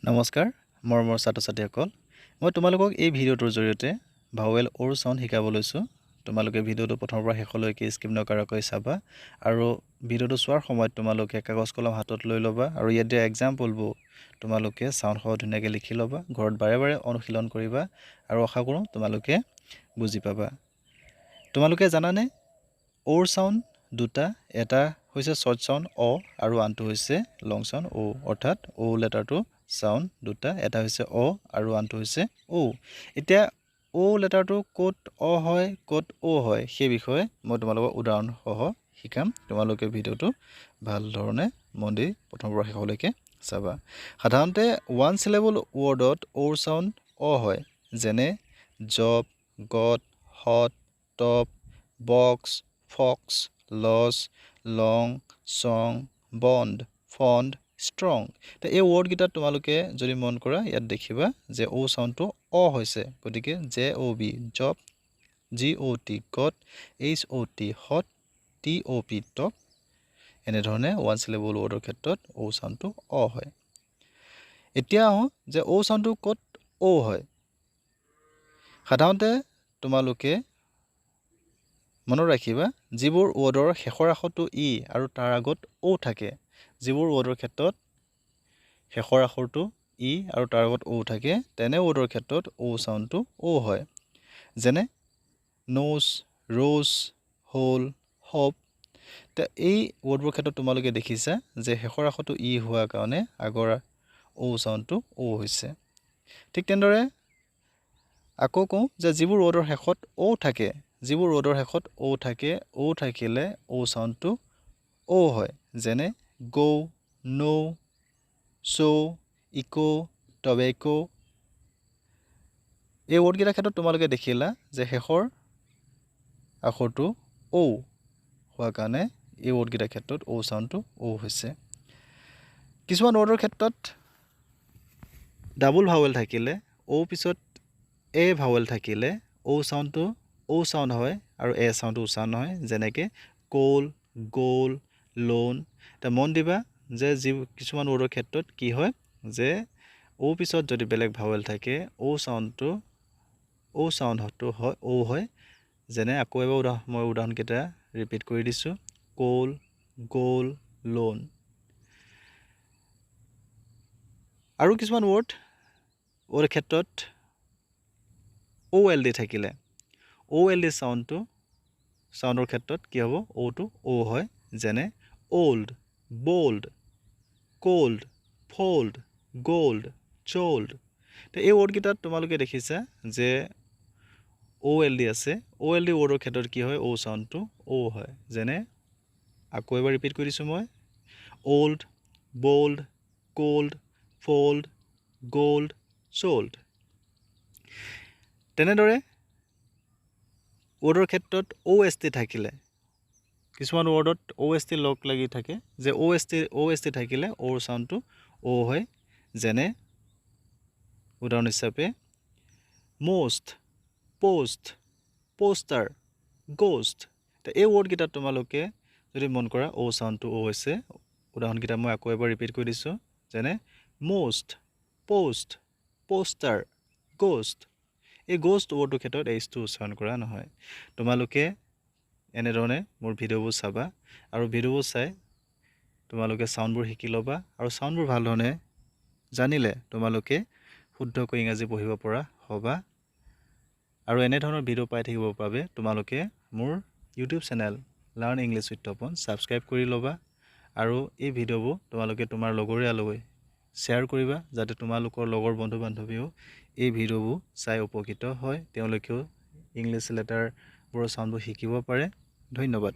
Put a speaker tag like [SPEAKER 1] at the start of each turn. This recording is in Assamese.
[SPEAKER 1] নমস্কাৰ মৰমৰ ছাত্ৰ-ছাত্ৰীসকল মই তোমালোকক এই ভিডিঅ'টোৰ জৰিয়তে ভাৱেল অৰ সাউন্ড শিকাব লৈছো তোমালোকে ভিডিঅ'টো প্ৰথমৰ পৰা শেষলৈকে স্কিপ নকৰাকৈ চাবা আৰু ভিডিঅ'টো চোৱাৰ সময়ত তোমালোকে কাগজ কলম হাতত লৈ ল'বা আৰু ইয়াত দিয়া এক্সাম্পলবোৰ তোমালোকে সাউন্ড সহ ধুনীয়াকৈ লিখি ল'বা ঘৰত বাৰে বাৰে অনুশীলন কৰিবা আৰু আশা কৰোঁ তোমালোকে বুজি পাবা তোমালোকে জানানে অৰ সাউন্ড দুটা এটা হৈছে শৰ্ট সাউন্ড অ আৰু আনটো হৈছে লং সাউন্ড ও অৰ্থাৎ ও লেটাৰটো সাউন্ড দুটা এটা হৈছে অ আৰু আনটো হৈছে ও এতিয়া ও লেটাৰটো কোট অ হয় কোট ও হয় সেই বিষয়ে মই তোমালোকক উদাহৰণ সহ শিকাম তোমালোকে ভিডিঅ'টো ভাল ধৰণে মন দি প্ৰথমৰ পৰা শেষলৈকে চাবা সাধাৰণতে ওৱান সিলেবল ৱৰ্ডত ও সাউন্ড অ হয় যেনে job got hot top box fox loss long song bond fond strong তে এই ওয়ার্ড গিটা তোমালোকে যদি মন কৰা ইয়াত দেখিবা যে ও সাউন্ডটো অ হৈছে গতিকে J O B job G O T got H O T hot T O P top এনে ধৰণে ওৱান সিলেবল ওয়াৰ্ডৰ ক্ষেত্ৰত ও সাউন্ডটো অ হয় এতিয়া যে ও সাউন্ডটো কত ও হয় সাধাৰণতে তোমালোকে মনত ৰাখিবা যিবোৰ ওয়াৰ্ডৰ শেষৰ আখৰটো ই আৰু তাৰ আগত ও থাকে যিবোৰ ওয়াৰ্ডৰ ক্ষেত্ৰত শেষৰ আখৰটো ই আৰু তাৰ আগত ও থাকে তেনে ওয়াৰ্ডৰ ক্ষেত্ৰত ও সাউন্ডটো ও হয় যেনে নোজ ৰ'জ হোল হপ তে এই ওয়াৰ্ডৰ ক্ষেত্ৰত তোমালোকে দেখিছা যে শেষৰ আখৰটো ই হোৱাৰ কাৰণে আগৰ ও সাউন্ডটো ও হৈছে ঠিক তেনেদৰে আকৌ কওঁ যে যিবোৰ ওয়াৰ্ডৰ শেষত ও থাকে যিবোৰ ওয়াৰ্ডৰ শেষত ও থাকে ও থাকিলে ও সাউন্ডটো ও হয় যেনে গো নো সো ইকো টবেকো এই ওয়াৰ্ড গিটাৰ ক্ষেত্ৰত তোমালোকে দেখিলা যে শেষৰ আখৰটো ও হোৱাৰ কাৰণে এই ওয়াৰ্ড গিটাৰ ক্ষেত্ৰত ও সাউন্ডটো ও হৈছে কিছুমান ওয়াৰ্ডৰ ক্ষেত্ৰত ডাবল ভাৱেল থাকিলে ও পিছত এ ভাৱেল থাকিলে ও সাউন্ডটো ও সাউন্ড হয় আৰু এ সাউন্ডটো উচ্চাৰণ হয় যেনেকৈ কোল গোল লোন তা মন দিবা যে কিছুমান ওয়াৰ্ডৰ ক্ষেত্ৰত কি হয় যে ও পিছত যদি বেলেগ ভাৱেল থাকে ও সাউন্ডটো ও সাউন্ডটো হয় ও হয় যেনে আকৌ এবাৰ মই উদাহৰণ কেইটা ৰিপিট কৰি দিছো কোল গোল লোন আৰু কিছুমান ওয়াৰ্ডৰ ক্ষেত্ৰত ও এল ডি থাকিলে ও এল ডি সাউন্ডৰ ক্ষেত্ৰত কি হ'ব ওটো ও হয় যেনে old bold cold fold gold চোল্ড তে এই ওয়াৰ্ড গিটাত তোমালোকে দেখিছা যে ও এল ডি আছে ও এল ডি ওয়াৰ্ডৰ ক্ষেত্ৰত কি হয় ও সাউন্ডটো ও হয় যেনে আকৌ এবাৰ ৰিপিট কৰি দিছো মই old bold cold fold gold চোল্ড তেনেদৰে ওয়াৰ্ডৰ ক্ষেত্ৰত ও এস টি থাকিলে কিছুমান ওয়াৰ্ডত ও এস টি লগ লাগি থাকে যে ও এস টি থাকিলে ওৰ সাউন্ডটো ও হয় যেনে উদাহৰণ হিচাপে মোস্ট পোস্ট পোষ্টাৰ গোস্ট তে এই ওয়াৰ্ড গিটা তোমালোকে যদি মন কৰা ও সাউন্ডটো ও হৈছে উদাহৰণ গিটা মই আকৌ এবাৰ ৰিপিট কৰি দিছো যেনে মোস্ট পোস্ট পোষ্টাৰ গোস্ট এই গোস্ট ওয়াৰ্ডৰ ক্ষেত্ৰত এইচটো উচ্চাৰণ কৰা নহয় তোমালোকে এনে ধৰণে মোৰ ভিডিঅ'বোৰ চাবা আৰু ভিডিঅ'বোৰ চাই তোমালোকে সাউন্ডবোৰ শিকি ল'বা আৰু সাউন্ডবোৰ ভাল ধৰণে জানিলে তোমালোকে শুদ্ধকৈ ইংৰাজী পঢ়িব পৰা হ'বা আৰু এনে ধৰণৰ ভিডিঅ' পাই থাকিবৰ বাবে তোমালোকে মোৰ YouTube channel learn English with Tapan subscribe কৰি ল'বা আৰু এই ভিডিঅ'বোৰ তোমালোকে তোমাৰ লগৰীয়ালৈ শ্বেয়াৰ কৰিবা যাতে তোমালোকৰ লগৰ বন্ধু বান্ধৱীও এই ভিডিঅ'বোৰ চাই উপকৃত হয় তেওঁলোকেও ইংলিছ লেটাৰবোৰৰ সাউন্ডবোৰ শিকিব পাৰে ধন্যবাদ